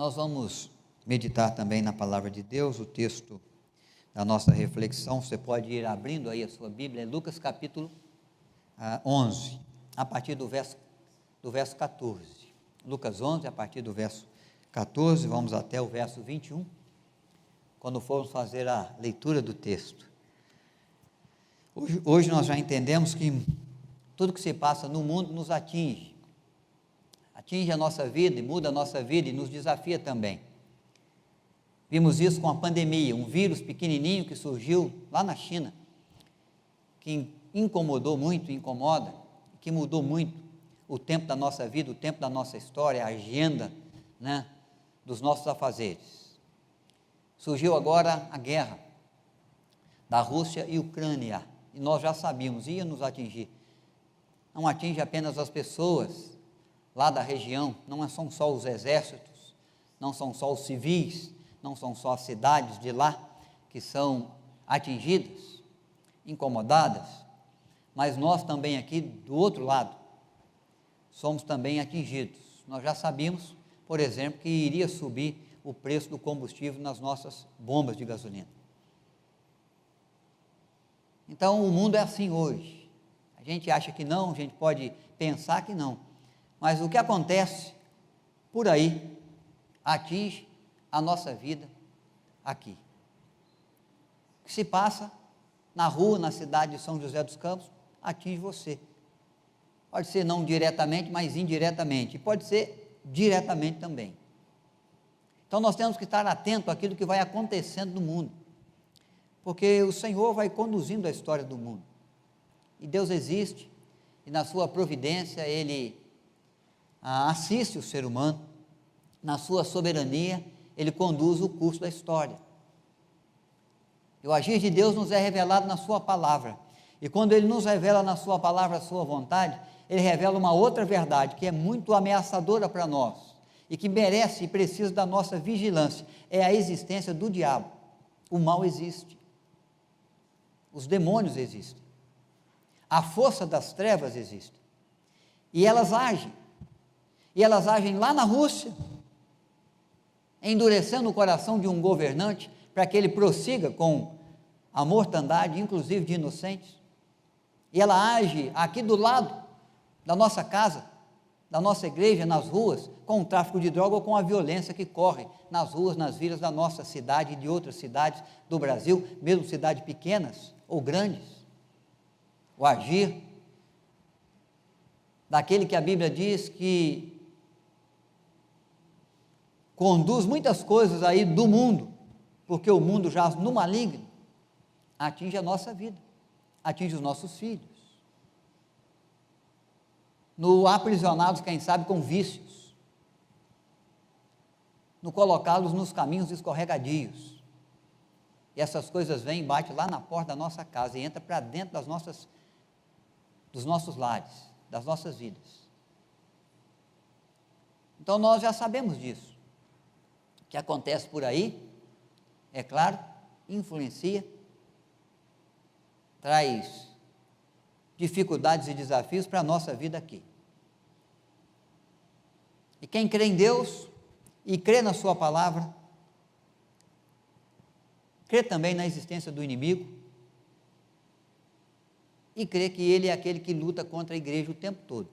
Nós vamos meditar também na palavra de Deus, o texto da nossa reflexão. Você pode ir abrindo aí a sua Bíblia, Lucas capítulo 11, a partir do verso 14. Lucas 11, a partir do verso 14, vamos até o verso 21, quando formos fazer a leitura do texto. Hoje nós já entendemos que tudo que se passa no mundo nos atinge a nossa vida e muda a nossa vida e nos desafia também. Vimos isso com a pandemia, um vírus pequenininho que surgiu lá na China, que incomodou muito, incomoda, que mudou muito o tempo da nossa vida, o tempo da nossa história, a agenda, dos nossos afazeres. Surgiu agora a guerra da Rússia e Ucrânia, e nós já sabíamos, ia nos atingir. Não atinge apenas as pessoas lá da região, não são só os exércitos, não são só os civis, não são só as cidades de lá que são atingidas, incomodadas, mas nós também aqui do outro lado somos também atingidos. Nós já sabíamos, por exemplo, que iria subir o preço do combustível nas nossas bombas de gasolina. Então o mundo é assim hoje. A gente acha que não, a gente pode pensar que não, mas o que acontece por aí atinge a nossa vida aqui. O que se passa na rua, na cidade de São José dos Campos, atinge você. Pode ser não diretamente, mas indiretamente, e pode ser diretamente também. Então nós temos que estar atentos àquilo que vai acontecendo no mundo, porque o Senhor vai conduzindo a história do mundo, e Deus existe, e na sua providência Ele assiste o ser humano, na sua soberania Ele conduz o curso da história. E o agir de Deus nos é revelado na sua palavra, e quando Ele nos revela na sua palavra a sua vontade, Ele revela uma outra verdade, que é muito ameaçadora para nós, e que merece e precisa da nossa vigilância, é a existência do diabo. O mal existe, os demônios existem, a força das trevas existe, e elas agem lá na Rússia, endurecendo o coração de um governante, para que ele prossiga com a mortandade, inclusive de inocentes, e ela age aqui do lado da nossa casa, da nossa igreja, nas ruas, com o tráfico de droga ou com a violência que corre nas ruas, nas vilas da nossa cidade e de outras cidades do Brasil, mesmo cidades pequenas ou grandes. O agir daquele que a Bíblia diz que conduz muitas coisas aí do mundo, porque o mundo jaz no maligno, atinge a nossa vida, atinge os nossos filhos, no aprisioná-los, quem sabe, com vícios, no colocá-los nos caminhos escorregadios, e essas coisas vêm e batem lá na porta da nossa casa, e entra para dentro dos nossos lares, das nossas vidas. Então nós já sabemos disso, o que acontece por aí, é claro, influencia, traz dificuldades e desafios para a nossa vida aqui. E quem crê em Deus e crê na sua palavra, crê também na existência do inimigo e crê que ele é aquele que luta contra a igreja o tempo todo,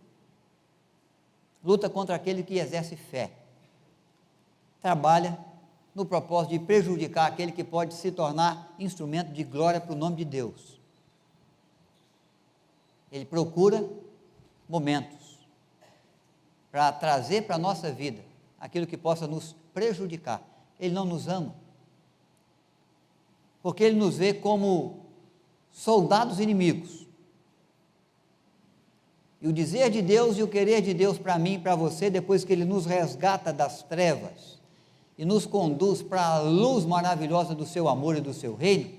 luta contra aquele que exerce fé, trabalha no propósito de prejudicar aquele que pode se tornar instrumento de glória para o nome de Deus. Ele procura momentos para trazer para a nossa vida aquilo que possa nos prejudicar. Ele não nos ama, porque Ele nos vê como soldados inimigos. E o dizer de Deus e o querer de Deus para mim e para você, depois que Ele nos resgata das trevas e nos conduz para a luz maravilhosa do seu amor e do seu reino,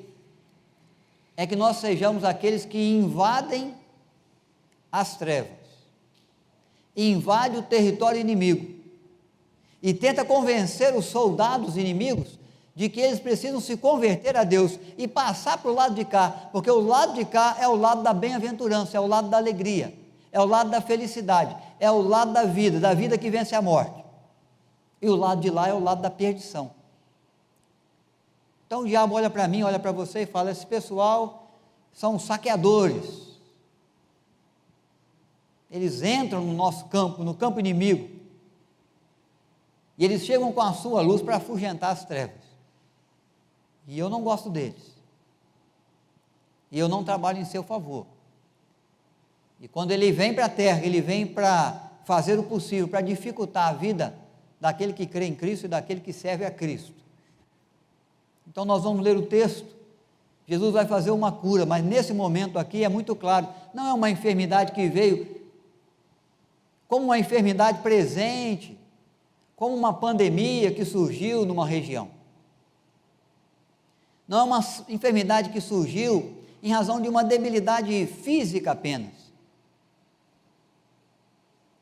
é que nós sejamos aqueles que invadem as trevas, invade o território inimigo e tenta convencer os soldados inimigos de que eles precisam se converter a Deus e passar para o lado de cá, porque o lado de cá é o lado da bem-aventurança, é o lado da alegria, é o lado da felicidade, é o lado da vida que vence a morte. e o lado de lá é o lado da perdição. Então o diabo olha para mim, olha para você e fala: esse pessoal são saqueadores, eles entram no nosso campo, no campo inimigo, e eles chegam com a sua luz para afugentar as trevas, e eu não gosto deles, e eu não trabalho em seu favor. E quando ele vem para a terra, ele vem para fazer o possível, para dificultar a vida daquele que crê em Cristo e daquele que serve a Cristo. Então nós vamos ler o texto, Jesus vai fazer uma cura, mas nesse momento aqui é muito claro, não é uma enfermidade que veio como uma enfermidade presente, como uma pandemia que surgiu numa região. Não é uma enfermidade que surgiu em razão de uma debilidade física apenas,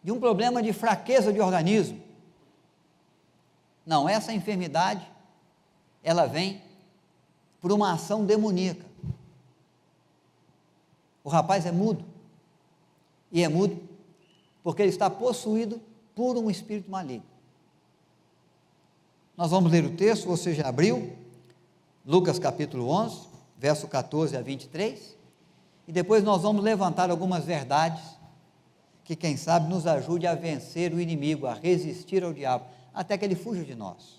de um problema de fraqueza de organismo. Não, essa enfermidade, ela vem por uma ação demoníaca. O rapaz é mudo, e é mudo porque ele está possuído por um espírito maligno. Nós vamos ler o texto, você já abriu, Lucas capítulo 11, verso 14 a 23, e depois nós vamos levantar algumas verdades que quem sabe nos ajude a vencer o inimigo, a resistir ao diabo, até que ele fuja de nós.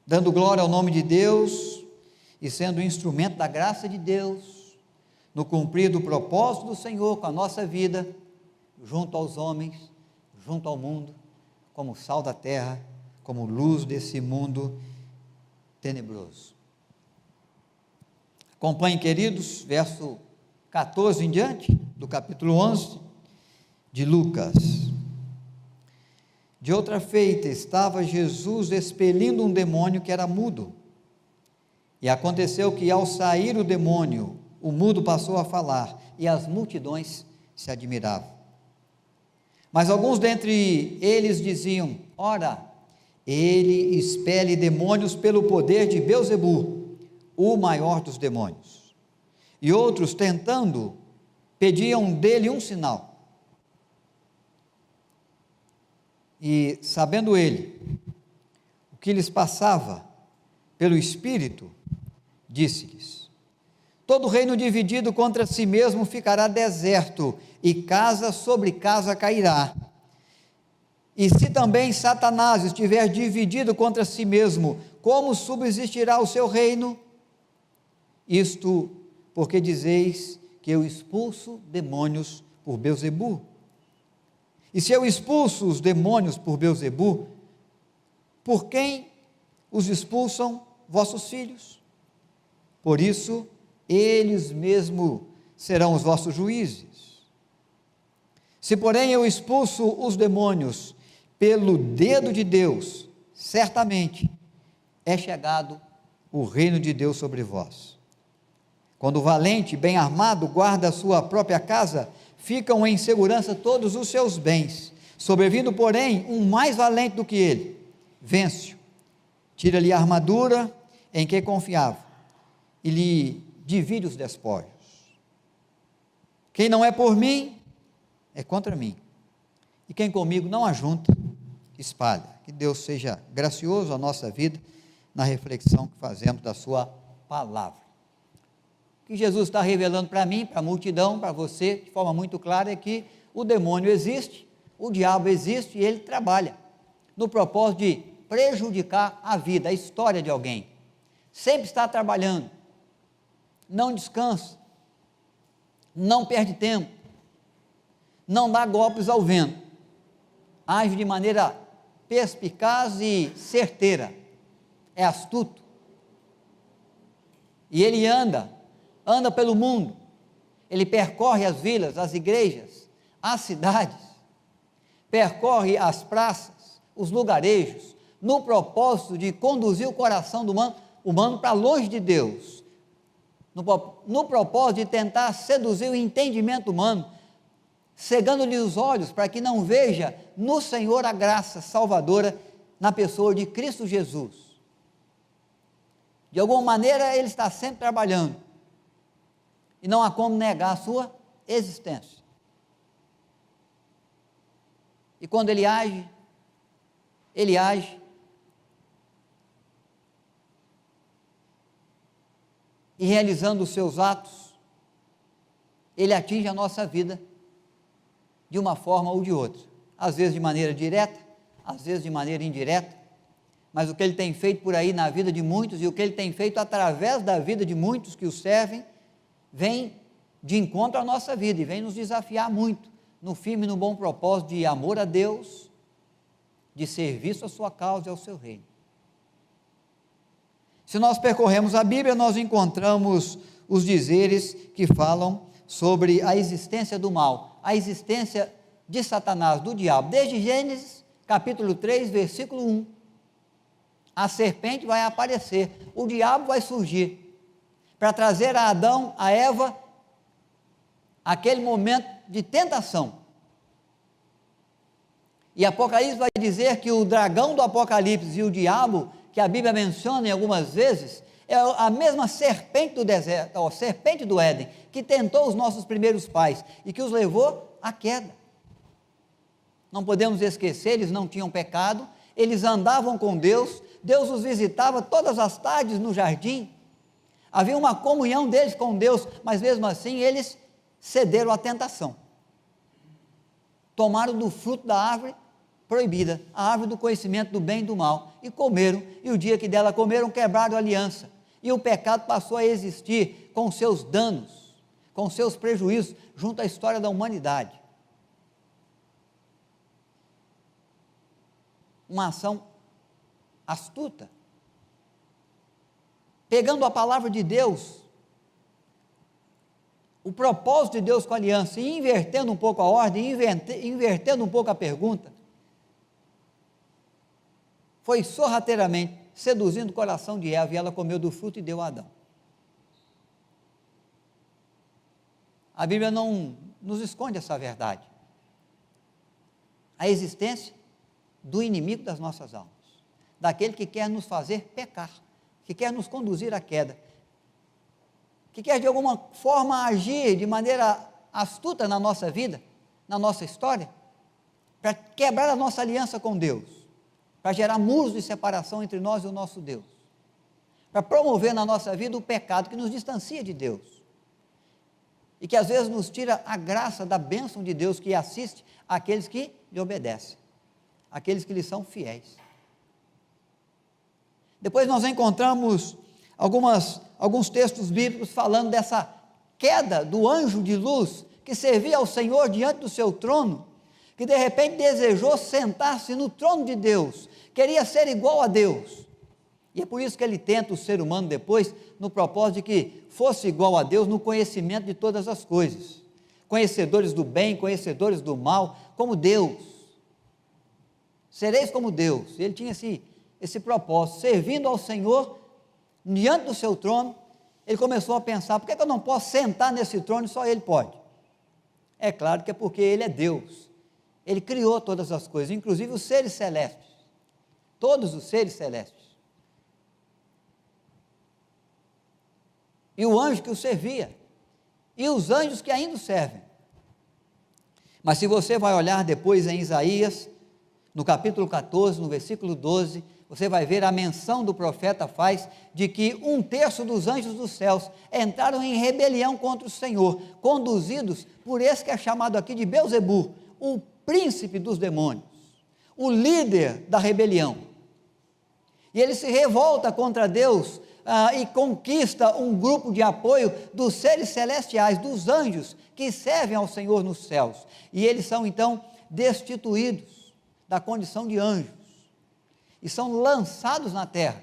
Dando glória ao nome de Deus, e sendo instrumento da graça de Deus, no cumprir do propósito do Senhor com a nossa vida, junto aos homens, junto ao mundo, como sal da terra, como luz desse mundo tenebroso. Acompanhem, queridos, verso 14 em diante, do capítulo 11, de Lucas. De outra feita, estava Jesus expelindo um demônio que era mudo, e aconteceu que ao sair o demônio, o mudo passou a falar, e as multidões se admiravam. Mas alguns dentre eles diziam: ora, ele expele demônios pelo poder de Beelzebu, o maior dos demônios. E outros, tentando, pediam dele um sinal. E sabendo ele o que lhes passava pelo Espírito, disse-lhes: todo reino dividido contra si mesmo ficará deserto, e casa sobre casa cairá. E se também Satanás estiver dividido contra si mesmo, como subsistirá o seu reino? Isto porque dizeis que eu expulso demônios por Beelzebu. E se eu expulso os demônios por Beelzebu, por quem os expulsam vossos filhos? Por isso, eles mesmos serão os vossos juízes. Se, porém, eu expulso os demônios pelo dedo de Deus, certamente é chegado o reino de Deus sobre vós. Quando o valente, bem armado, guarda a sua própria casa, ficam em segurança todos os seus bens. Sobrevindo, porém, um mais valente do que ele, vence-o, tira-lhe a armadura em que confiava, e lhe divide os despojos. Quem não é por mim, é contra mim, e quem comigo não ajunta, espalha. Que Deus seja gracioso à nossa vida, na reflexão que fazemos da sua palavra. O que Jesus está revelando para mim, para a multidão, para você, de forma muito clara, é que o demônio existe, o diabo existe, e ele trabalha no propósito de prejudicar a vida, a história de alguém. Sempre está trabalhando, não descansa, não perde tempo, não dá golpes ao vento, age de maneira perspicaz e certeira, é astuto, e ele anda pelo mundo, ele percorre as vilas, as igrejas, as cidades, percorre as praças, os lugarejos, no propósito de conduzir o coração do humano para longe de Deus, no propósito de tentar seduzir o entendimento humano, cegando-lhe os olhos para que não veja no Senhor a graça salvadora na pessoa de Cristo Jesus. De alguma maneira ele está sempre trabalhando, e não há como negar a sua existência. E quando ele age, ele age, e realizando os seus atos, ele atinge a nossa vida de uma forma ou de outra, às vezes de maneira direta, às vezes de maneira indireta, mas o que ele tem feito por aí na vida de muitos e o que ele tem feito através da vida de muitos que o servem, vem de encontro à nossa vida e vem nos desafiar muito, no firme e no bom propósito de amor a Deus, de serviço à sua causa e ao seu reino. Se nós percorremos a Bíblia, nós encontramos os dizeres que falam sobre a existência do mal, a existência de Satanás, do diabo, desde Gênesis, capítulo 3, versículo 1, a serpente vai aparecer, o diabo vai surgir, para trazer a Adão, a Eva, aquele momento de tentação, e Apocalipse vai dizer que o dragão do Apocalipse e o diabo, que a Bíblia menciona em algumas vezes, é a mesma serpente do deserto, a serpente do Éden, que tentou os nossos primeiros pais, e que os levou à queda. Não podemos esquecer, eles não tinham pecado, eles andavam com Deus, Deus os visitava todas as tardes no jardim, havia uma comunhão deles com Deus, mas mesmo assim eles cederam à tentação, tomaram do fruto da árvore proibida, a árvore do conhecimento do bem e do mal, e comeram, e o dia que dela comeram, quebraram a aliança, e o pecado passou a existir com seus danos, com seus prejuízos, junto à história da humanidade. Uma ação astuta, pegando a palavra de Deus, o propósito de Deus com a aliança, e invertendo um pouco a ordem, invertendo um pouco a pergunta, foi sorrateiramente seduzindo o coração de Eva, e ela comeu do fruto e deu a Adão. A Bíblia não nos esconde essa verdade, a existência do inimigo das nossas almas, daquele que quer nos fazer pecar, que quer nos conduzir à queda, que quer de alguma forma agir de maneira astuta na nossa vida, na nossa história, para quebrar a nossa aliança com Deus, para gerar muros de separação entre nós e o nosso Deus, para promover na nossa vida o pecado que nos distancia de Deus, e que às vezes nos tira a graça da bênção de Deus que assiste àqueles que lhe obedecem, aqueles que lhe são fiéis. Depois nós encontramos alguns textos bíblicos falando dessa queda do anjo de luz que servia ao Senhor diante do seu trono, que de repente desejou sentar-se no trono de Deus, queria ser igual a Deus, e é por isso que ele tenta o ser humano depois, no propósito de que fosse igual a Deus no conhecimento de todas as coisas, conhecedores do bem, conhecedores do mal, como Deus, sereis como Deus. Ele tinha esse propósito, servindo ao Senhor, diante do seu trono. Ele começou a pensar, por que eu não posso sentar nesse trono e só Ele pode? É claro que é porque Ele é Deus, Ele criou todas as coisas, inclusive os seres celestes, todos os seres celestes, e o anjo que o servia, e os anjos que ainda o servem. Mas se você vai olhar depois em Isaías, no capítulo 14, no versículo 12, você vai ver a menção do profeta faz, de que 1/3 dos anjos dos céus entraram em rebelião contra o Senhor, conduzidos por esse que é chamado aqui de Belzebu, o príncipe dos demônios, o líder da rebelião, e ele se revolta contra Deus, e conquista um grupo de apoio dos seres celestiais, dos anjos, que servem ao Senhor nos céus, e eles são então destituídos da condição de anjos, e são lançados na terra,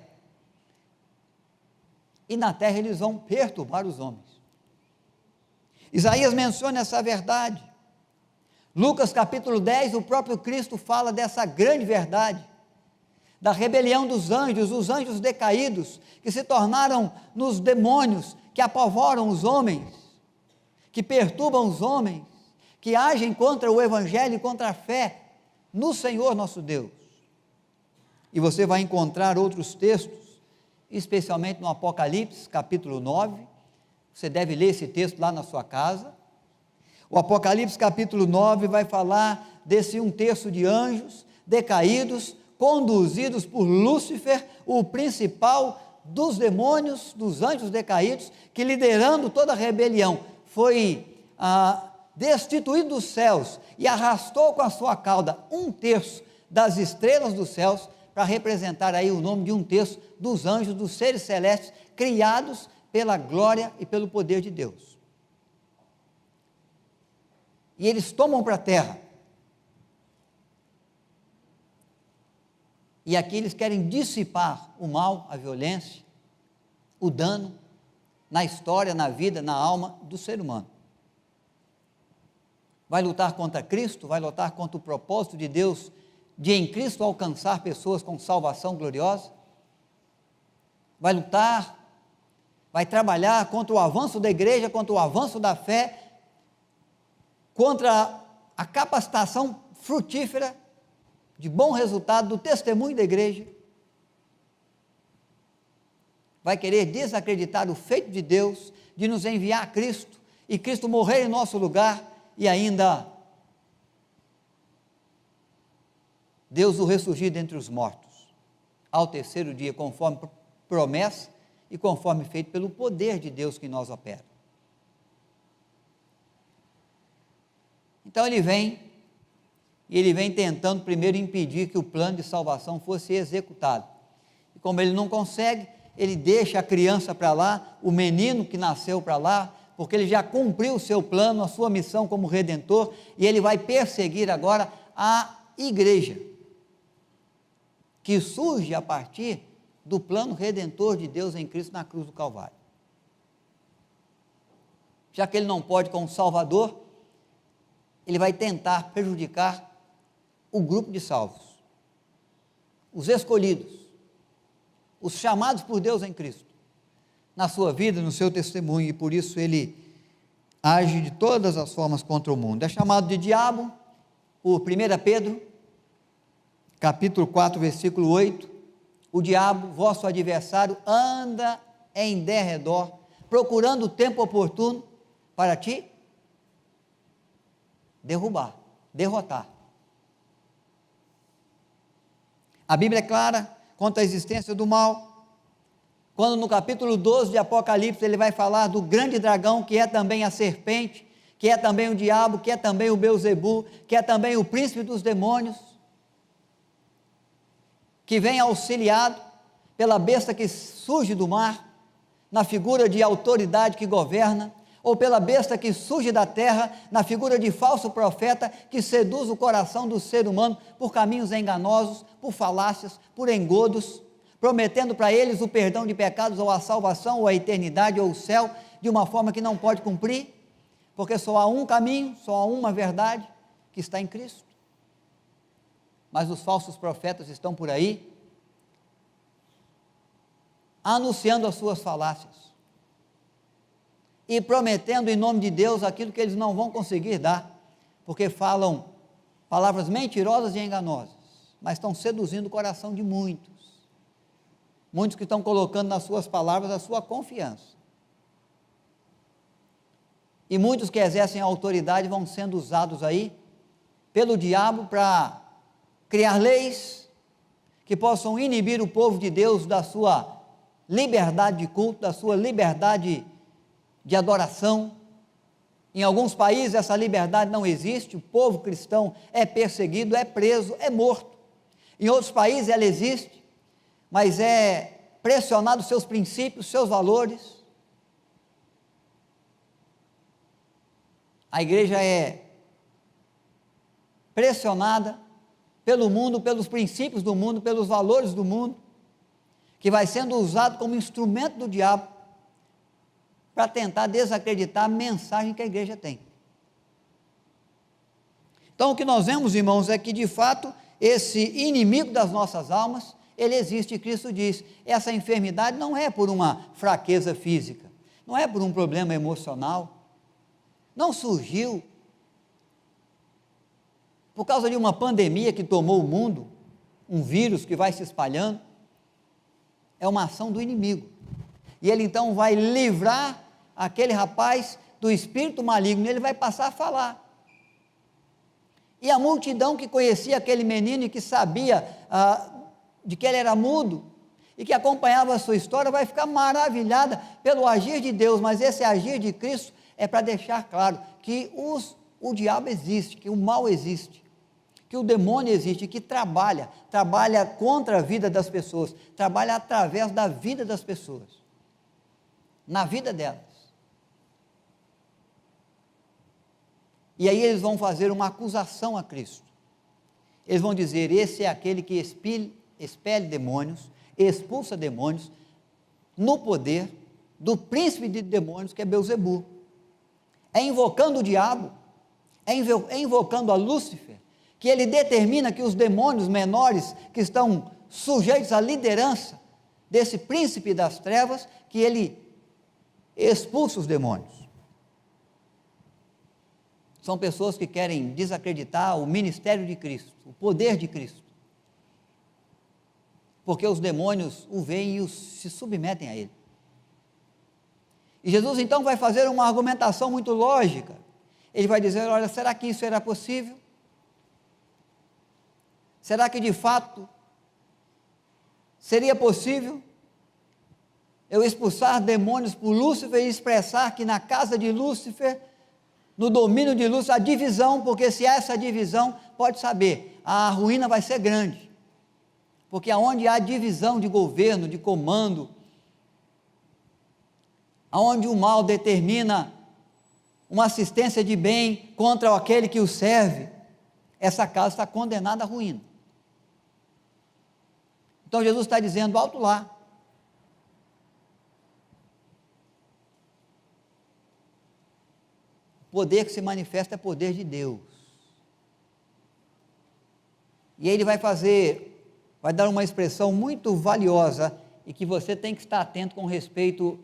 e na terra eles vão perturbar os homens. Isaías menciona essa verdade, Lucas capítulo 10, o próprio Cristo fala dessa grande verdade, da rebelião dos anjos, os anjos decaídos, que se tornaram nos demônios, que apavoram os homens, que perturbam os homens, que agem contra o Evangelho e contra a fé no Senhor nosso Deus. E você vai encontrar outros textos, especialmente no Apocalipse, capítulo 9, você deve ler esse texto lá na sua casa. O Apocalipse capítulo 9 vai falar desse 1/3 de anjos decaídos, conduzidos por Lúcifer, o principal dos demônios, dos anjos decaídos, que liderando toda a rebelião, foi destituído dos céus e arrastou com a sua cauda 1/3 das estrelas dos céus, para representar aí o nome de 1/3 dos anjos, dos seres celestes, criados pela glória e pelo poder de Deus. E eles tomam para a terra. E aqui eles querem dissipar o mal, a violência, o dano na história, na vida, na alma do ser humano. Vai lutar contra Cristo, vai lutar contra o propósito de Deus de em Cristo alcançar pessoas com salvação gloriosa. Vai lutar, vai trabalhar contra o avanço da igreja, contra o avanço da fé, contra a capacitação frutífera de bom resultado do testemunho da igreja. Vai querer desacreditar o feito de Deus, de nos enviar a Cristo, e Cristo morrer em nosso lugar, e ainda Deus o ressurgir dentre os mortos, ao terceiro dia, conforme promessa e conforme feito pelo poder de Deus que em nós opera. Então ele vem tentando primeiro impedir que o plano de salvação fosse executado. E como ele não consegue, ele deixa a criança para lá, o menino que nasceu para lá, porque ele já cumpriu o seu plano, a sua missão como redentor, e ele vai perseguir agora a igreja, que surge a partir do plano redentor de Deus em Cristo na cruz do Calvário. Já que ele não pode com o Salvador, ele vai tentar prejudicar o grupo de salvos, os escolhidos, os chamados por Deus em Cristo, na sua vida, no seu testemunho, e por isso ele age de todas as formas contra o mundo. É chamado de diabo por 1 Pedro, capítulo 4, versículo 8, o diabo, vosso adversário, anda em derredor, procurando o tempo oportuno para te derrubar, derrotar. A Bíblia é clara quanto à existência do mal, quando no capítulo 12 de Apocalipse ele vai falar do grande dragão, que é também a serpente, que é também o diabo, que é também o Beelzebu, que é também o príncipe dos demônios, que vem auxiliado pela besta que surge do mar, na figura de autoridade que governa, ou pela besta que surge da terra, na figura de falso profeta, que seduz o coração do ser humano por caminhos enganosos, por falácias, por engodos, prometendo para eles o perdão de pecados, ou a salvação, ou a eternidade, ou o céu, de uma forma que não pode cumprir, porque só há um caminho, só há uma verdade, que está em Cristo. Mas os falsos profetas estão por aí, anunciando as suas falácias, e prometendo em nome de Deus aquilo que eles não vão conseguir dar, porque falam palavras mentirosas e enganosas, mas estão seduzindo o coração de muitos que estão colocando nas suas palavras a sua confiança, e muitos que exercem a autoridade vão sendo usados aí pelo diabo para criar leis que possam inibir o povo de Deus da sua liberdade de culto, da sua liberdade de adoração. Em alguns países essa liberdade não existe, o povo cristão é perseguido, é preso, é morto. Em outros países ela existe, mas é pressionado seus princípios, seus valores. A igreja é pressionada pelo mundo, pelos princípios do mundo, pelos valores do mundo, que vai sendo usado como instrumento do diabo para tentar desacreditar a mensagem que a igreja tem. Então o que nós vemos, irmãos, é que de fato esse inimigo das nossas almas, ele existe, e Cristo diz, essa enfermidade não é por uma fraqueza física, não é por um problema emocional, não surgiu por causa de uma pandemia que tomou o mundo, um vírus que vai se espalhando, é uma ação do inimigo, e ele então vai livrar aquele rapaz do espírito maligno, ele vai passar a falar, e a multidão que conhecia aquele menino e que sabia de que ele era mudo, e que acompanhava a sua história, vai ficar maravilhada pelo agir de Deus, mas esse agir de Cristo é para deixar claro que o diabo existe, que o mal existe, que o demônio existe, que trabalha contra a vida das pessoas, trabalha através da vida das pessoas, na vida delas. E aí eles vão fazer uma acusação a Cristo. Eles vão dizer: esse é aquele que expele demônios, expulsa demônios, no poder do príncipe de demônios, que é Belzebu. É invocando o diabo, é invocando a Lúcifer, que ele determina que os demônios menores, que estão sujeitos à liderança desse príncipe das trevas, que ele expulsa os demônios. São pessoas que querem desacreditar o ministério de Cristo, o poder de Cristo, porque os demônios o veem e se submetem a ele. E Jesus então vai fazer uma argumentação muito lógica. Ele vai dizer: olha, será que isso era possível? Será que de fato seria possível eu expulsar demônios por Lúcifer e expressar que na casa de Lúcifer, no domínio de Lúcifer, a divisão, porque se há essa divisão, pode saber, a ruína vai ser grande, porque aonde há divisão de governo, de comando, aonde o mal determina uma assistência de bem contra aquele que o serve, essa casa está condenada à ruína. Então Jesus está dizendo: alto lá, o poder que se manifesta é poder de Deus. E ele vai dar uma expressão muito valiosa, e que você tem que estar atento com respeito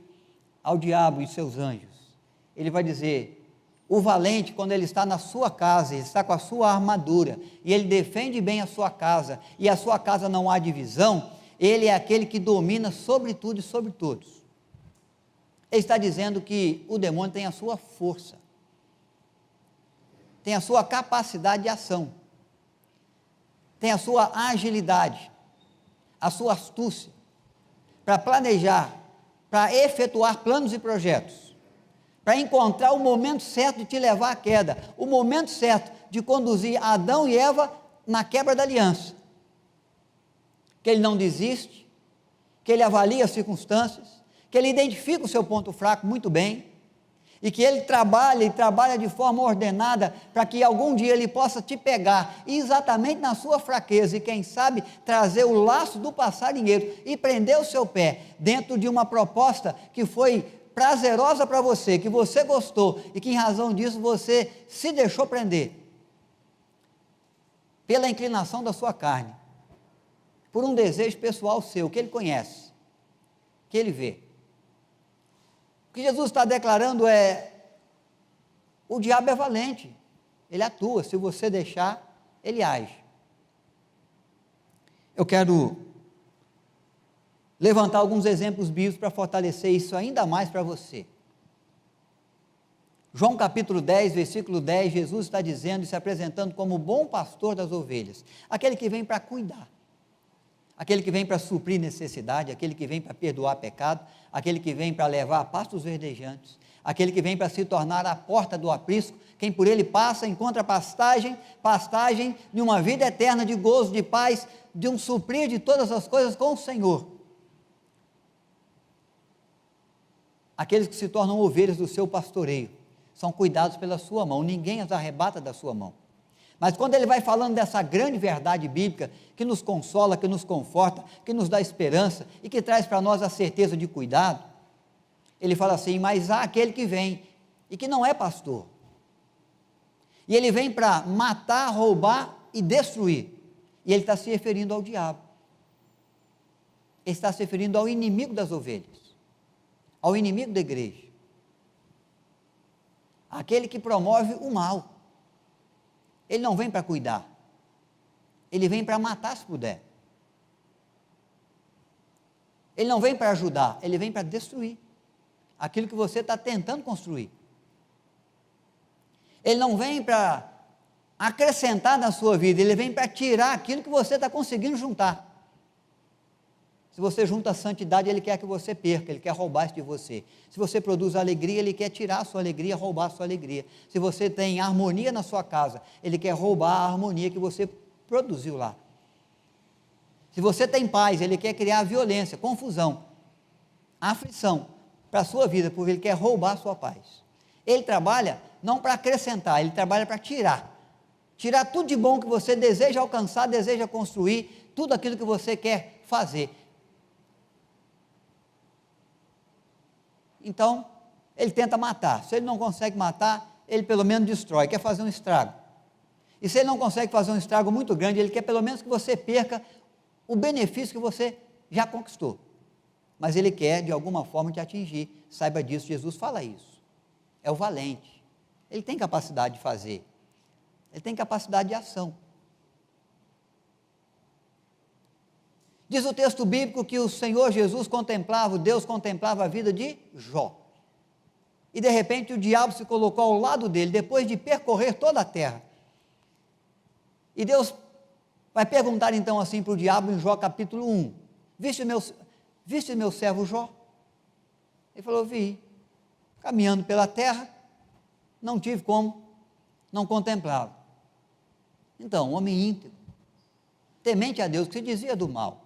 ao diabo e seus anjos. Ele vai dizer: o valente, quando ele está na sua casa, ele está com a sua armadura, e ele defende bem a sua casa, e a sua casa não há divisão, ele é aquele que domina sobre tudo e sobre todos. Ele está dizendo que o demônio tem a sua força, tem a sua capacidade de ação, tem a sua agilidade, a sua astúcia, para planejar, para efetuar planos e projetos, para encontrar o momento certo de te levar à queda, o momento certo de conduzir Adão e Eva na quebra da aliança. Que ele não desiste, que ele avalia as circunstâncias, que ele identifica o seu ponto fraco muito bem, e que ele trabalha de forma ordenada, para que algum dia ele possa te pegar exatamente na sua fraqueza, e quem sabe trazer o laço do passarinheiro e prender o seu pé dentro de uma proposta que foi prazerosa para você, que você gostou, e que em razão disso você se deixou prender pela inclinação da sua carne, por um desejo pessoal seu, que ele conhece, que ele vê. O que Jesus está declarando é: o diabo é valente, ele atua, se você deixar, ele age. Eu quero levantar alguns exemplos bíblicos para fortalecer isso ainda mais para você. João capítulo 10, versículo 10, Jesus está dizendo e se apresentando como o bom pastor das ovelhas, aquele que vem para cuidar, aquele que vem para suprir necessidade, aquele que vem para perdoar pecado, aquele que vem para levar a pastos verdejantes, aquele que vem para se tornar a porta do aprisco. Quem por ele passa encontra pastagem de uma vida eterna, de gozo, de paz, de um suprir de todas as coisas com o Senhor. Aqueles que se tornam ovelhas do seu pastoreio são cuidados pela sua mão, ninguém as arrebata da sua mão. Mas quando ele vai falando dessa grande verdade bíblica, que nos consola, que nos conforta, que nos dá esperança, e que traz para nós a certeza de cuidado, ele fala assim: mas há aquele que vem, e que não é pastor, e ele vem para matar, roubar e destruir, e ele está se referindo ao diabo, ele está se referindo ao inimigo das ovelhas, ao inimigo da igreja, aquele que promove o mal. Ele não vem para cuidar, ele vem para matar se puder. Ele não vem para ajudar, ele vem para destruir aquilo que você está tentando construir. Ele não vem para acrescentar na sua vida, ele vem para tirar aquilo que você está conseguindo juntar. Se você junta a santidade, ele quer que você perca, ele quer roubar isso de você. Se você produz alegria, ele quer tirar a sua alegria, roubar a sua alegria. Se você tem harmonia na sua casa, ele quer roubar a harmonia que você produziu lá. Se você tem paz, ele quer criar violência, confusão, aflição para a sua vida, porque ele quer roubar a sua paz. Ele trabalha não para acrescentar, ele trabalha para tirar. Tirar tudo de bom que você deseja alcançar, deseja construir, tudo aquilo que você quer fazer. Então, ele tenta matar. Se ele não consegue matar, ele pelo menos destrói, quer fazer um estrago. E se ele não consegue fazer um estrago muito grande, ele quer pelo menos que você perca o benefício que você já conquistou. Mas ele quer, de alguma forma, te atingir. Saiba disso, Jesus fala isso. É o valente. Ele tem capacidade de fazer. Ele tem capacidade de ação. Diz o texto bíblico que o Senhor Jesus contemplava, Deus contemplava a vida de Jó. E de repente o diabo se colocou ao lado dele, depois de percorrer toda a terra. E Deus vai perguntar então assim para o diabo em Jó capítulo 1, viste meu servo Jó? Ele falou, vi, caminhando pela terra, não tive como não contemplá-lo. Então, um homem íntegro, temente a Deus, que se dizia do mal.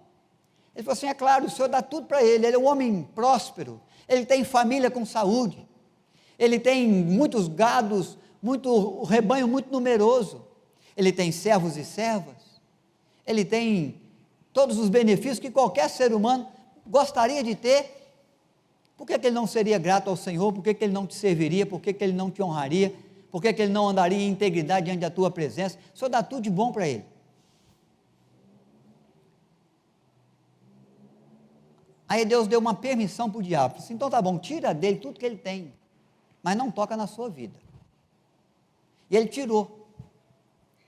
Ele falou assim, é claro, o Senhor dá tudo para ele é um homem próspero, ele tem família com saúde, ele tem muitos gados, um rebanho muito numeroso, ele tem servos e servas, ele tem todos os benefícios que qualquer ser humano gostaria de ter. Por que ele não seria grato ao Senhor? Por que ele não te serviria? Por que ele não te honraria? Por que ele não andaria em integridade diante da tua presença? O Senhor dá tudo de bom para ele. Aí Deus deu uma permissão para o diabo, disse, então tá bom, tira dele tudo que ele tem, mas não toca na sua vida. E ele tirou.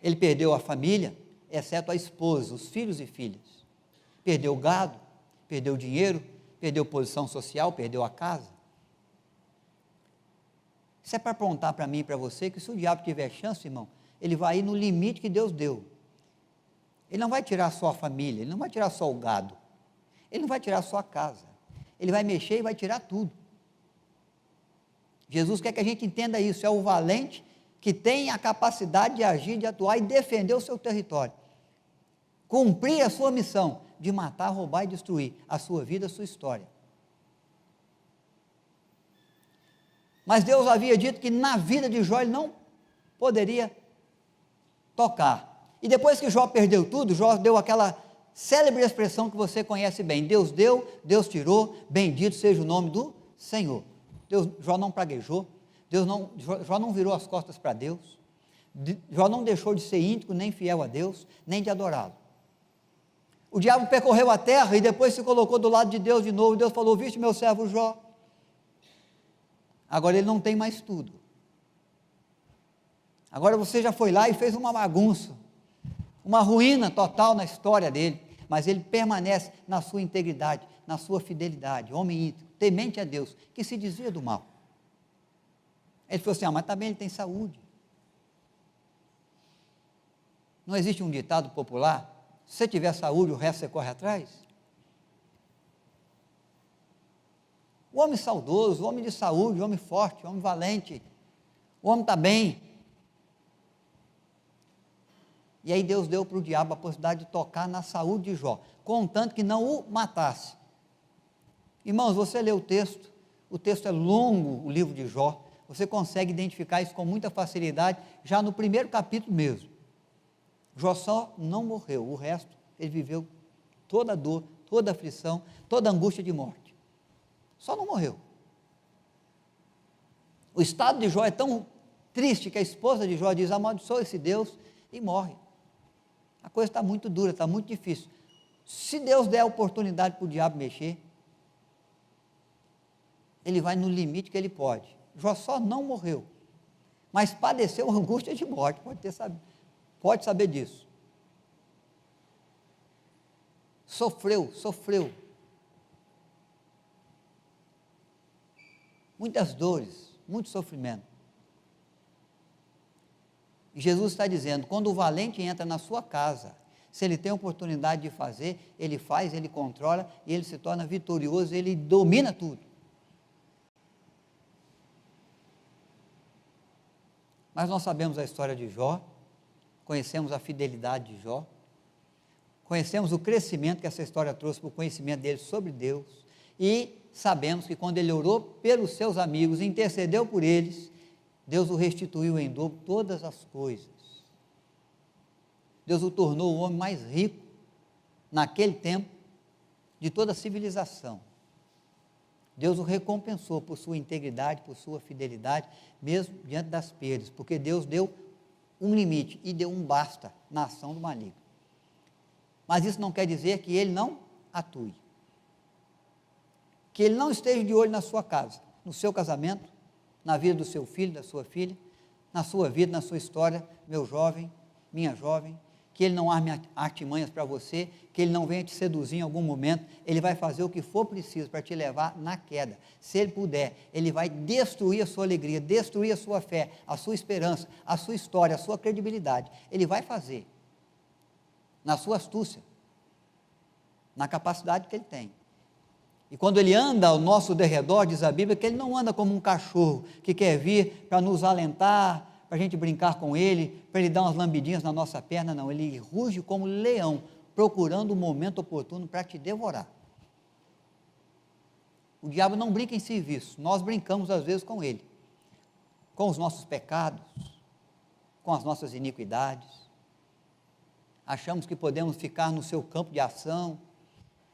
Ele perdeu a família, exceto a esposa, os filhos e filhas. Perdeu o gado, perdeu o dinheiro, perdeu posição social, perdeu a casa. Isso é para apontar para mim e para você que se o diabo tiver chance, irmão, ele vai ir no limite que Deus deu. Ele não vai tirar só a família, ele não vai tirar só o gado, ele não vai tirar só a casa, ele vai mexer e vai tirar tudo. Jesus quer que a gente entenda isso, é o valente que tem a capacidade de agir, de atuar e defender o seu território, cumprir a sua missão de matar, roubar e destruir a sua vida, a sua história. Mas Deus havia dito que na vida de Jó ele não poderia tocar. E depois que Jó perdeu tudo, Jó deu aquela célebre expressão que você conhece bem, Deus deu, Deus tirou, bendito seja o nome do Senhor. Jó não praguejou, Jó não virou as costas para Deus, Jó não deixou de ser íntegro, nem fiel a Deus, nem de adorá-lo. O diabo percorreu a terra e depois se colocou do lado de Deus de novo, Deus falou, viste meu servo Jó? Agora ele não tem mais tudo. Agora você já foi lá e fez uma bagunça, uma ruína total na história dele, mas ele permanece na sua integridade, na sua fidelidade, homem íntegro, temente a Deus, que se desvia do mal. Ele falou assim, mas também ele tem saúde. Não existe um ditado popular, se você tiver saúde, o resto você corre atrás? O homem saudoso, o homem de saúde, o homem forte, o homem valente, o homem está bem. E aí Deus deu para o diabo a possibilidade de tocar na saúde de Jó, contanto que não o matasse. Irmãos, você lê o texto é longo, o livro de Jó, você consegue identificar isso com muita facilidade, já no primeiro capítulo mesmo. Jó só não morreu, o resto, ele viveu toda a dor, toda a aflição, toda a angústia de morte. Só não morreu. O estado de Jó é tão triste que a esposa de Jó diz, amaldiçoa esse Deus e morre. A coisa está muito dura, está muito difícil. Se Deus der a oportunidade para o diabo mexer, ele vai no limite que ele pode. Jó só não morreu, mas padeceu angústia de morte, pode saber disso. Sofreu. Muitas dores, muito sofrimento. E Jesus está dizendo, quando o valente entra na sua casa, Se ele tem a oportunidade de fazer, ele faz, ele controla, e ele se torna vitorioso, ele domina tudo. Mas nós sabemos a história de Jó, conhecemos a fidelidade de Jó, conhecemos o crescimento que essa história trouxe para o conhecimento dele sobre Deus, e sabemos que quando ele orou pelos seus amigos, intercedeu por eles, Deus o restituiu em dobro todas as coisas. Deus o tornou o homem mais rico, naquele tempo, de toda a civilização. Deus o recompensou por sua integridade, por sua fidelidade, mesmo diante das perdas, porque Deus deu um limite e deu um basta na ação do maligno. Mas isso não quer dizer que ele não atue, que ele não esteja de olho na sua casa, no seu casamento, na vida do seu filho, da sua filha, na sua vida, na sua história, meu jovem, minha jovem, que ele não arme artimanhas para você, que ele não venha te seduzir em algum momento, ele vai fazer o que for preciso para te levar na queda. Se ele puder, ele vai destruir a sua alegria, destruir a sua fé, a sua esperança, a sua história, a sua credibilidade. Ele vai fazer, na sua astúcia, na capacidade que ele tem. E quando ele anda ao nosso derredor, diz a Bíblia, que ele não anda como um cachorro que quer vir para nos alentar, para a gente brincar com ele, para ele dar umas lambidinhas na nossa perna, não, ele ruge como leão, procurando o momento oportuno para te devorar. O diabo não brinca em serviço, nós brincamos às vezes com ele, com os nossos pecados, com as nossas iniquidades, achamos que podemos ficar no seu campo de ação,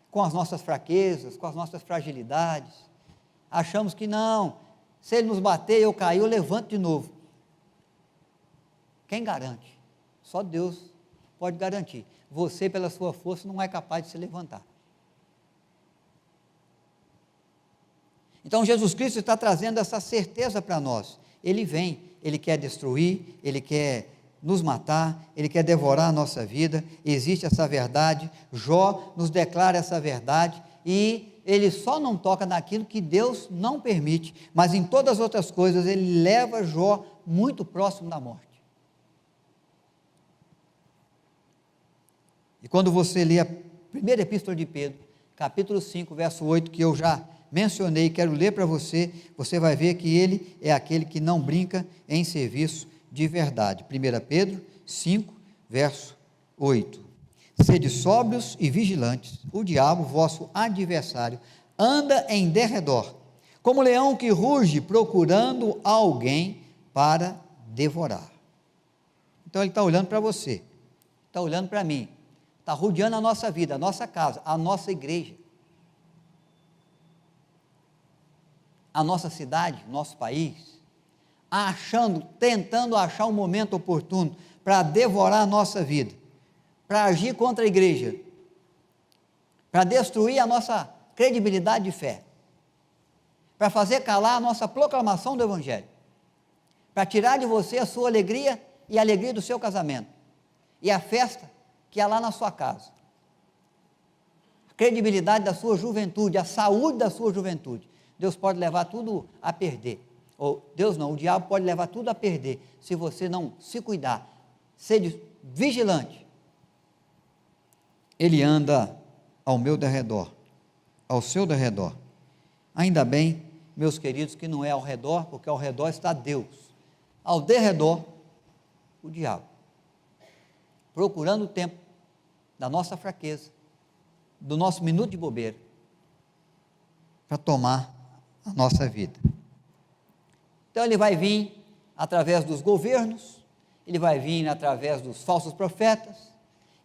com as nossas fraquezas, com as nossas fragilidades, achamos que não, se ele nos bater, eu cair, eu levanto de novo. Quem garante? Só Deus pode garantir. Você, pela sua força, não é capaz de se levantar. Então, Jesus Cristo está trazendo essa certeza para nós. Ele vem, Ele quer destruir, Ele quer nos matar, Ele quer devorar a nossa vida. Existe essa verdade. Jó nos declara essa verdade e Ele só não toca naquilo que Deus não permite, mas em todas as outras coisas Ele leva Jó muito próximo da morte. E quando você lê a primeira epístola de Pedro, capítulo 5, verso 8, que eu já mencionei, quero ler para você, você vai ver que ele é aquele que não brinca em serviço de verdade. 1 Pedro 5, verso 8. Sede sóbrios e vigilantes, o diabo, vosso adversário, anda em derredor, como leão que ruge, procurando alguém para devorar. Então ele está olhando para você, está olhando para mim, está rodeando a nossa vida, a nossa casa, a nossa igreja, a nossa cidade, nosso país, tentando achar um momento oportuno para devorar a nossa vida, para agir contra a igreja, para destruir a nossa credibilidade de fé, para fazer calar a nossa proclamação do Evangelho, para tirar de você a sua alegria e a alegria do seu casamento, e a festa que há lá na sua casa, a credibilidade da sua juventude, a saúde da sua juventude. Deus pode levar tudo a perder, ou Deus não, o diabo pode levar tudo a perder, se você não se cuidar, ser vigilante. Ele anda ao meu derredor, ao seu derredor. Ainda bem, meus queridos, que não é ao redor, porque ao redor está Deus, ao derredor, o diabo, procurando o tempo da nossa fraqueza, do nosso minuto de bobeira, para tomar a nossa vida. Então ele vai vir através dos governos, ele vai vir através dos falsos profetas,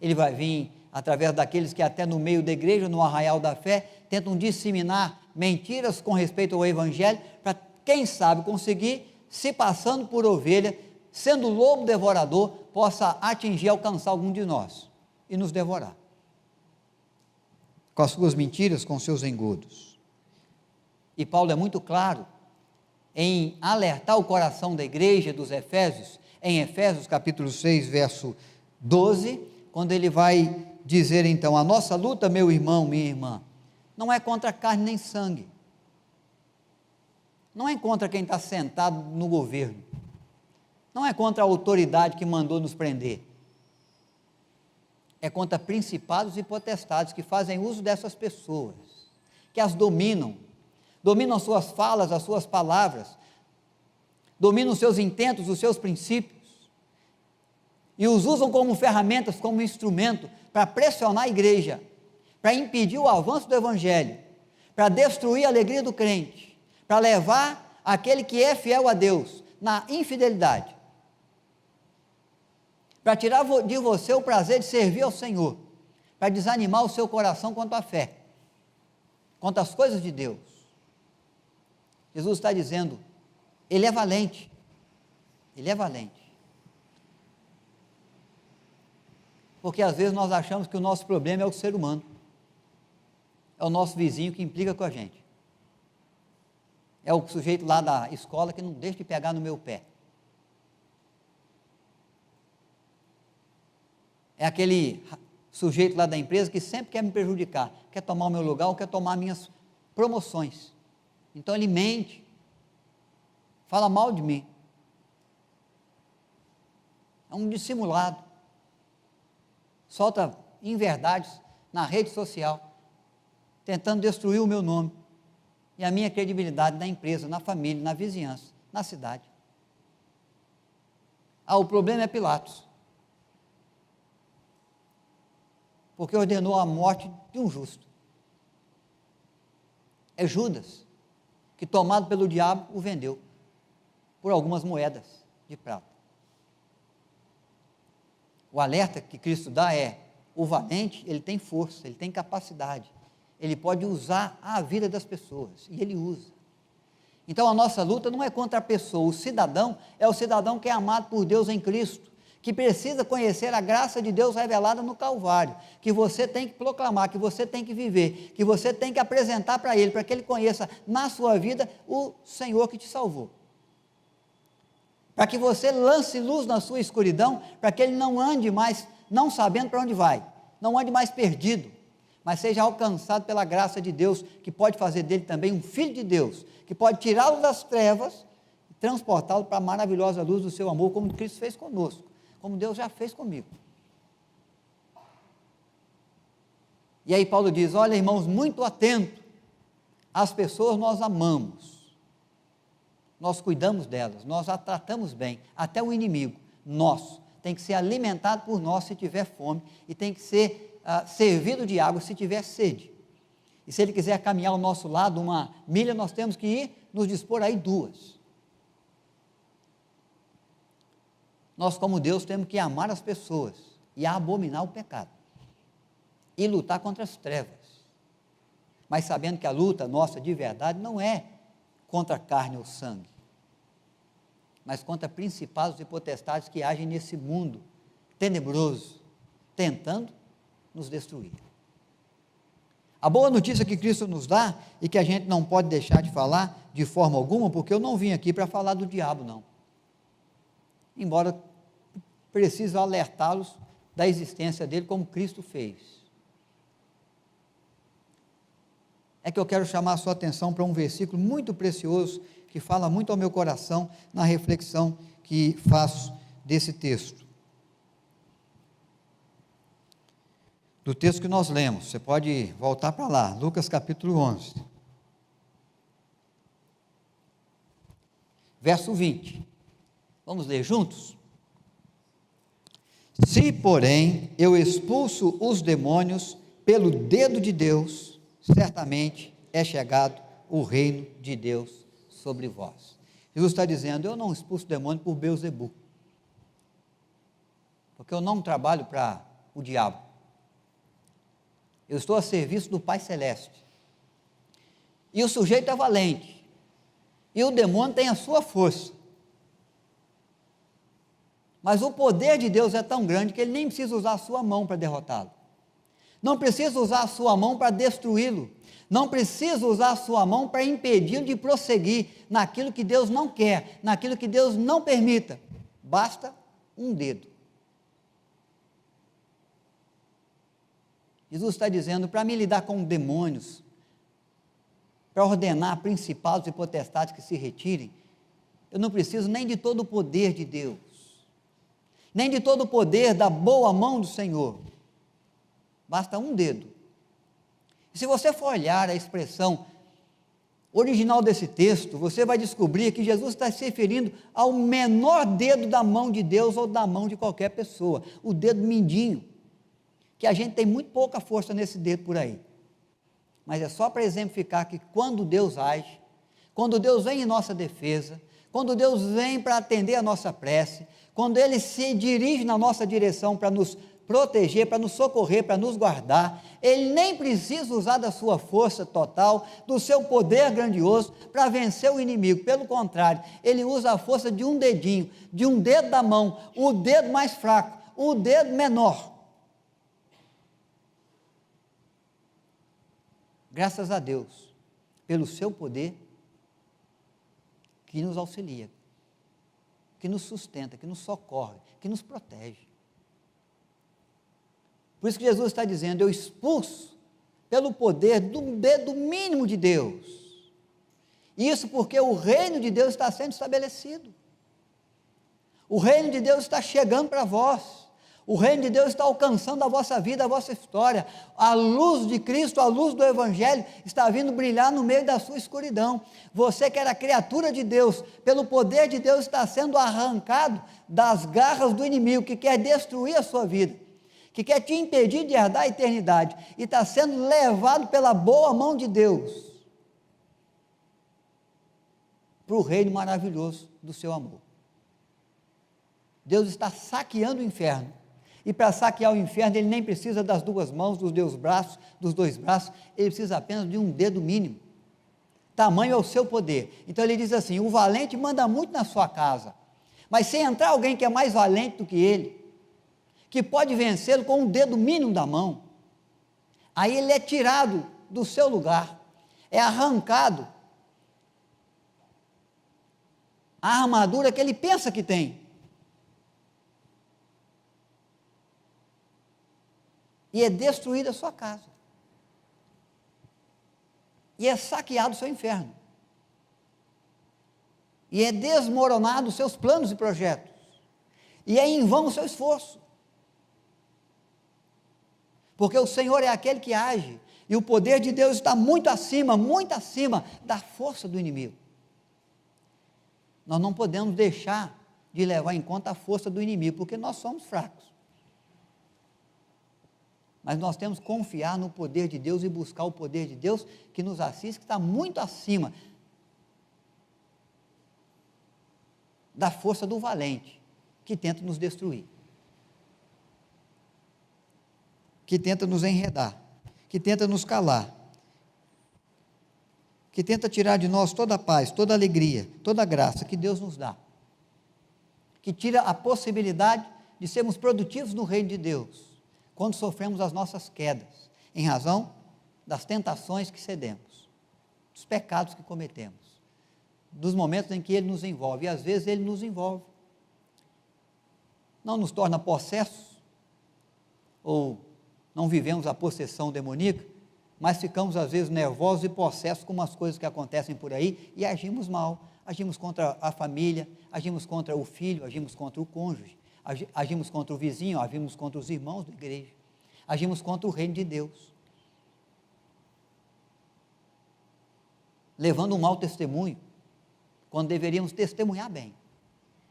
ele vai vir através daqueles que até no meio da igreja, no arraial da fé, tentam disseminar mentiras com respeito ao Evangelho, para quem sabe conseguir, se passando por ovelha, sendo lobo devorador, possa atingir, alcançar algum de nós e nos devorar, com as suas mentiras, com seus engodos. E Paulo é muito claro em alertar o coração da igreja dos Efésios, em Efésios capítulo 6, verso 12, quando ele vai dizer então, a nossa luta, meu irmão, minha irmã, não é contra carne nem sangue, não é contra quem está sentado no governo, não é contra a autoridade que mandou nos prender, é contra principados e potestades que fazem uso dessas pessoas, que as dominam suas falas, as suas palavras, dominam os seus intentos, os seus princípios, e os usam como ferramentas, como instrumento, para pressionar a igreja, para impedir o avanço do evangelho, para destruir a alegria do crente, para levar aquele que é fiel a Deus na infidelidade, para tirar de você o prazer de servir ao Senhor, para desanimar o seu coração quanto à fé, quanto às coisas de Deus. Jesus está dizendo, ele é valente, porque às vezes nós achamos que o nosso problema é o ser humano, é o nosso vizinho que implica com a gente, é o sujeito lá da escola que não deixa de pegar no meu pé, é aquele sujeito lá da empresa que sempre quer me prejudicar, quer tomar o meu lugar ou quer tomar minhas promoções. Então ele mente, fala mal de mim, é um dissimulado, solta inverdades na rede social, tentando destruir o meu nome e a minha credibilidade na empresa, na família, na vizinhança, na cidade. O problema é Pilatos, porque ordenou a morte de um justo. É Judas, que tomado pelo diabo o vendeu por algumas moedas de prata. O alerta que Cristo dá é, o valente, ele tem força, ele tem capacidade, ele pode usar a vida das pessoas, e ele usa. Então a nossa luta não é contra a pessoa, o cidadão é o cidadão que é amado por Deus em Cristo, que precisa conhecer a graça de Deus revelada no Calvário, que você tem que proclamar, que você tem que viver, que você tem que apresentar para Ele, para que Ele conheça na sua vida o Senhor que te salvou. Para que você lance luz na sua escuridão, para que Ele não ande mais, não sabendo para onde vai, não ande mais perdido, mas seja alcançado pela graça de Deus, que pode fazer dele também um filho de Deus, que pode tirá-lo das trevas e transportá-lo para a maravilhosa luz do seu amor, como Cristo fez conosco, como Deus já fez comigo. E aí Paulo diz, olha irmãos, muito atento, as pessoas nós amamos, nós cuidamos delas, nós a tratamos bem, até o inimigo nosso, tem que ser alimentado por nós se tiver fome, e tem que ser servido de água se tiver sede, e se ele quiser caminhar ao nosso lado 1 milha, nós temos que ir nos dispor aí 2. Nós, como Deus, temos que amar as pessoas e abominar o pecado e lutar contra as trevas, mas sabendo que a luta nossa de verdade não é contra a carne ou sangue, mas contra principados e potestades que agem nesse mundo tenebroso, tentando nos destruir. A boa notícia que Cristo nos dá, e que a gente não pode deixar de falar de forma alguma, porque eu não vim aqui para falar do diabo, não, embora preciso alertá-los da existência dele, como Cristo fez. É que eu quero chamar a sua atenção para um versículo muito precioso, que fala muito ao meu coração, na reflexão que faço desse texto. Do texto que nós lemos, você pode voltar para lá, Lucas capítulo 11. Verso 20. Vamos ler juntos? Se, porém, eu expulso os demônios pelo dedo de Deus, certamente é chegado o reino de Deus sobre vós. Jesus está dizendo, eu não expulso demônio por Beelzebul, porque eu não trabalho para o diabo, eu estou a serviço do Pai Celeste, e o sujeito é valente, e o demônio tem a sua força, mas o poder de Deus é tão grande que ele nem precisa usar a sua mão para derrotá-lo, não precisa usar a sua mão para destruí-lo, não precisa usar a sua mão para impedi-lo de prosseguir naquilo que Deus não quer, naquilo que Deus não permita, basta um dedo. Jesus está dizendo, para me lidar com demônios, para ordenar principados e potestades que se retirem, eu não preciso nem de todo o poder de Deus, nem de todo o poder da boa mão do Senhor, basta um dedo. E se você for olhar a expressão original desse texto, você vai descobrir que Jesus está se referindo ao menor dedo da mão de Deus ou da mão de qualquer pessoa, o dedo mindinho, que a gente tem muito pouca força nesse dedo por aí. Mas é só para exemplificar que quando Deus age, quando Deus vem em nossa defesa, quando Deus vem para atender a nossa prece, quando Ele se dirige na nossa direção para nos proteger, para nos socorrer, para nos guardar, Ele nem precisa usar da sua força total, do seu poder grandioso para vencer o inimigo. Pelo contrário, Ele usa a força de um dedinho, de um dedo da mão, o dedo mais fraco, o dedo menor. Graças a Deus, pelo seu poder, que nos auxilia, que nos sustenta, que nos socorre, que nos protege. Por isso que Jesus está dizendo, eu expulso pelo poder do dedo mínimo de Deus. Isso porque o reino de Deus está sendo estabelecido. O reino de Deus está chegando para vós. O reino de Deus está alcançando a vossa vida, a vossa história. A luz de Cristo, a luz do Evangelho está vindo brilhar no meio da sua escuridão. Você que era criatura de Deus, pelo poder de Deus está sendo arrancado das garras do inimigo que quer destruir a sua vida, que quer te impedir de herdar a eternidade, e está sendo levado pela boa mão de Deus para o reino maravilhoso do seu amor. Deus está saqueando o inferno. E para saquear o inferno, ele nem precisa das duas mãos, dos dois braços, ele precisa apenas de um dedo mínimo. Tamanho é o seu poder. Então ele diz assim, o valente manda muito na sua casa, mas se entrar alguém que é mais valente do que ele, que pode vencê-lo com um dedo mínimo da mão, aí ele é tirado do seu lugar, é arrancado a armadura que ele pensa que tem, e é destruída a sua casa, e é saqueado o seu inferno, e é desmoronado os seus planos e projetos, e é em vão o seu esforço, porque o Senhor é aquele que age, e o poder de Deus está muito acima da força do inimigo. Nós não podemos deixar de levar em conta a força do inimigo, porque nós somos fracos. Mas nós temos que confiar no poder de Deus e buscar o poder de Deus que nos assiste, que está muito acima da força do valente, que tenta nos destruir, que tenta nos enredar, que tenta nos calar, que tenta tirar de nós toda a paz, toda a alegria, toda a graça que Deus nos dá, que tira a possibilidade de sermos produtivos no reino de Deus, quando sofremos as nossas quedas, em razão das tentações que cedemos, dos pecados que cometemos, dos momentos em que Ele nos envolve, e às vezes Ele nos envolve, não nos torna possessos, ou não vivemos a possessão demoníaca, mas ficamos às vezes nervosos e possessos com umas coisas que acontecem por aí, e agimos mal, agimos contra a família, agimos contra o filho, agimos contra o cônjuge, agimos contra o vizinho, agimos contra os irmãos da igreja, agimos contra o reino de Deus, levando um mau testemunho, quando deveríamos testemunhar bem.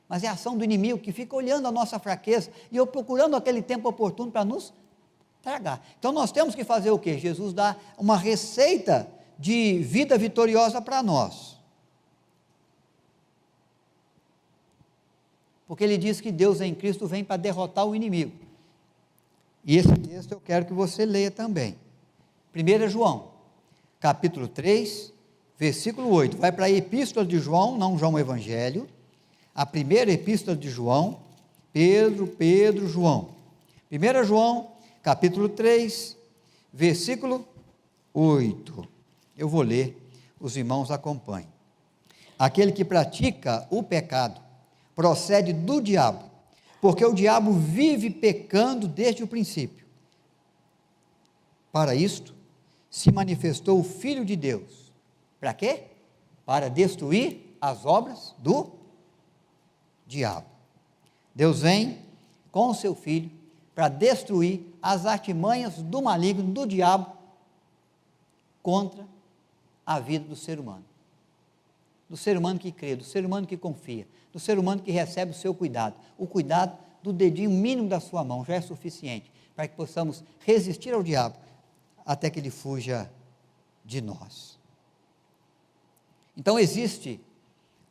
Mas é a ação do inimigo que fica olhando a nossa fraqueza e eu procurando aquele tempo oportuno para nos tragar. Então nós temos que fazer o quê? Jesus dá uma receita de vida vitoriosa para nós. Porque ele diz que Deus em Cristo vem para derrotar o inimigo. E esse texto eu quero que você leia também. 1 João, capítulo 3, versículo 8. Vai para a epístola de João, não João Evangelho. A primeira epístola de João, Pedro, João. 1 João, capítulo 3, versículo 8. Eu vou ler, os irmãos acompanhem. Aquele que pratica o pecado procede do diabo, porque o diabo vive pecando desde o princípio. Para isto, se manifestou o Filho de Deus. Para quê? Para destruir as obras do diabo. Deus vem com o seu Filho para destruir as artimanhas do maligno, do diabo, contra a vida do ser humano. Do ser humano que crê, do ser humano que confia, do ser humano que recebe o seu cuidado. O cuidado do dedinho mínimo da sua mão já é suficiente para que possamos resistir ao diabo até que ele fuja de nós. Então existe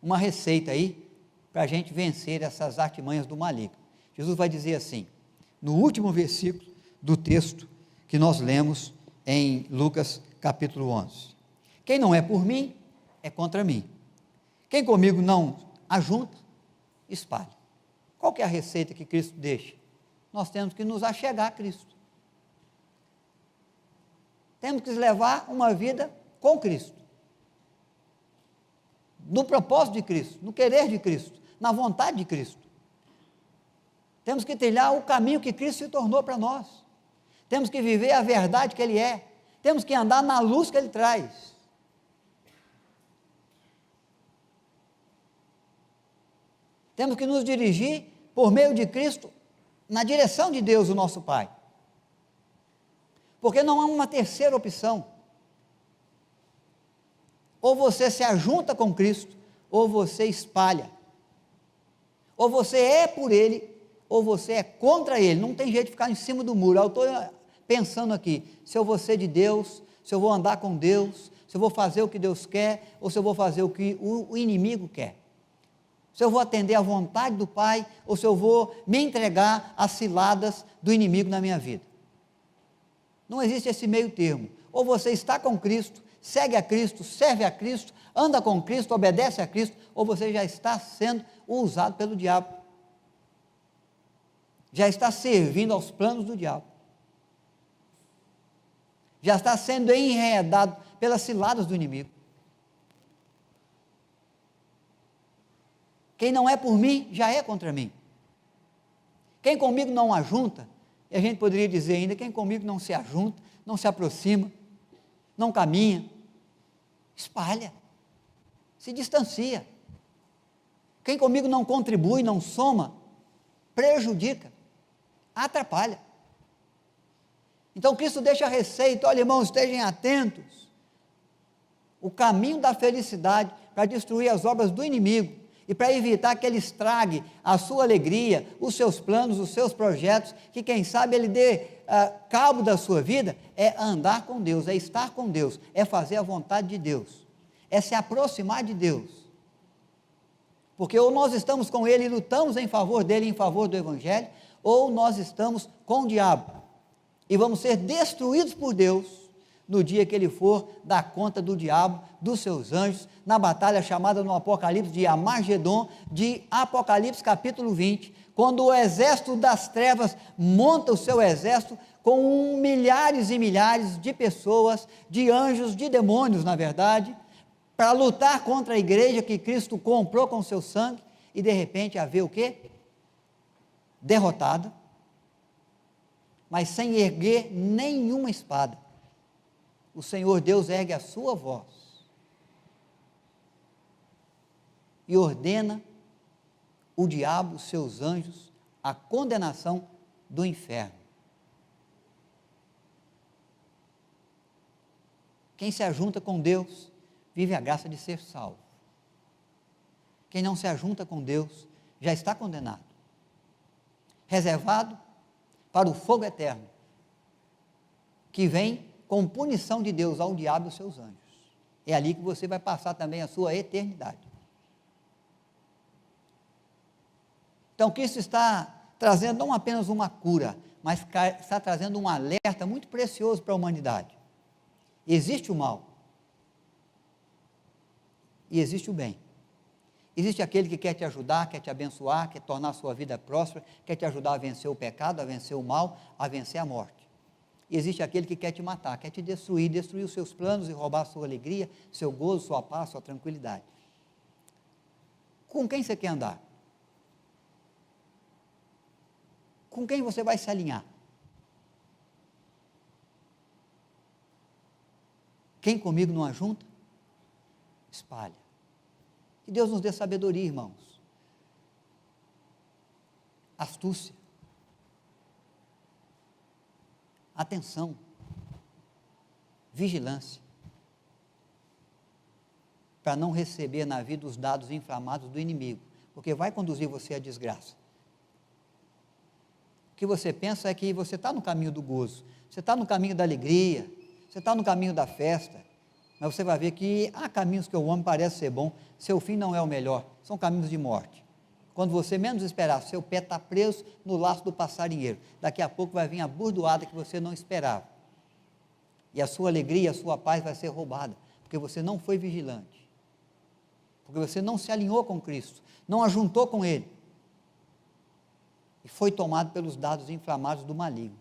uma receita aí para a gente vencer essas artimanhas do maligno. Jesus vai dizer assim, no último versículo do texto que nós lemos em Lucas capítulo 11. Quem não é por mim, é contra mim. Quem comigo não ajunta, espalha. Qual que é a receita que Cristo deixa? Nós temos que nos achegar a Cristo. Temos que levar uma vida com Cristo. No propósito de Cristo, no querer de Cristo, na vontade de Cristo. Temos que trilhar o caminho que Cristo se tornou para nós. Temos que viver a verdade que Ele é. Temos que andar na luz que Ele traz. Temos que nos dirigir, por meio de Cristo, na direção de Deus, o nosso Pai. Porque não há uma terceira opção. Ou você se ajunta com Cristo, ou você espalha. Ou você é por Ele, ou você é contra Ele. Não tem jeito de ficar em cima do muro. Eu estou pensando aqui, se eu vou ser de Deus, se eu vou andar com Deus, se eu vou fazer o que Deus quer, ou se eu vou fazer o que o inimigo quer. Se eu vou atender à vontade do Pai, ou se eu vou me entregar às ciladas do inimigo na minha vida. Não existe esse meio termo. Ou você está com Cristo, segue a Cristo, serve a Cristo, anda com Cristo, obedece a Cristo, ou você já está sendo usado pelo diabo. Já está servindo aos planos do diabo. Já está sendo enredado pelas ciladas do inimigo. Quem não é por mim, já é contra mim. Quem comigo não ajunta, e a gente poderia dizer ainda, quem comigo não se ajunta, não se aproxima, não caminha, espalha, se distancia. Quem comigo não contribui, não soma, prejudica, atrapalha. Então Cristo deixa a receita, olha irmãos, estejam atentos, o caminho da felicidade para destruir as obras do inimigo, e para evitar que ele estrague a sua alegria, os seus planos, os seus projetos, que quem sabe ele dê cabo da sua vida, é andar com Deus, é estar com Deus, é fazer a vontade de Deus, é se aproximar de Deus, porque ou nós estamos com Ele e lutamos em favor dEle, em favor do Evangelho, ou nós estamos com o diabo, e vamos ser destruídos por Deus, no dia que Ele for dar conta do diabo, dos seus anjos, na batalha chamada no Apocalipse de Armagedon, de Apocalipse capítulo 20, quando o exército das trevas monta o seu exército com milhares e milhares de pessoas, de anjos, de demônios na verdade, para lutar contra a igreja que Cristo comprou com seu sangue, e de repente haver o quê? Derrotada, mas sem erguer nenhuma espada. O Senhor Deus ergue a sua voz e ordena o diabo, os seus anjos, a condenação do inferno. Quem se ajunta com Deus, vive a graça de ser salvo. Quem não se ajunta com Deus, já está condenado. Reservado para o fogo eterno, que vem com punição de Deus ao diabo e aos seus anjos. É ali que você vai passar também a sua eternidade. Então, Cristo está trazendo não apenas uma cura, mas está trazendo um alerta muito precioso para a humanidade. Existe o mal e existe o bem. Existe aquele que quer te ajudar, quer te abençoar, quer tornar a sua vida próspera, quer te ajudar a vencer o pecado, a vencer o mal, a vencer a morte. E existe aquele que quer te matar, quer te destruir, destruir os seus planos e roubar a sua alegria, seu gozo, sua paz, sua tranquilidade. Com quem você quer andar? Com quem você vai se alinhar? Quem comigo não ajunta, espalha. Que Deus nos dê sabedoria, irmãos. Astúcia. Atenção, vigilância, para não receber na vida os dados inflamados do inimigo, porque vai conduzir você à desgraça. O que você pensa é que você está no caminho do gozo, você está no caminho da alegria, você está no caminho da festa, mas você vai ver que há caminhos que o homem parece ser bom, seu fim não é o melhor, são caminhos de morte. Quando você menos esperar, seu pé está preso no laço do passarinheiro, daqui a pouco vai vir a burdoada que você não esperava, e a sua alegria, a sua paz vai ser roubada, porque você não foi vigilante, porque você não se alinhou com Cristo, não ajuntou com Ele, e foi tomado pelos dados inflamados do maligno.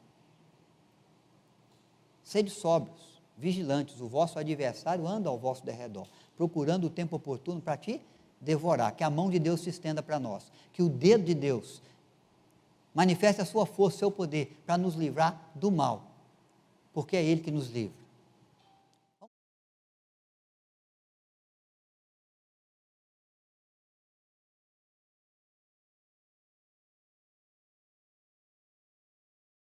Sede sóbrios, vigilantes, o vosso adversário anda ao vosso derredor, procurando o tempo oportuno para te devorar, que a mão de Deus se estenda para nós, que o dedo de Deus manifeste a sua força, o seu poder, para nos livrar do mal, porque é Ele que nos livra.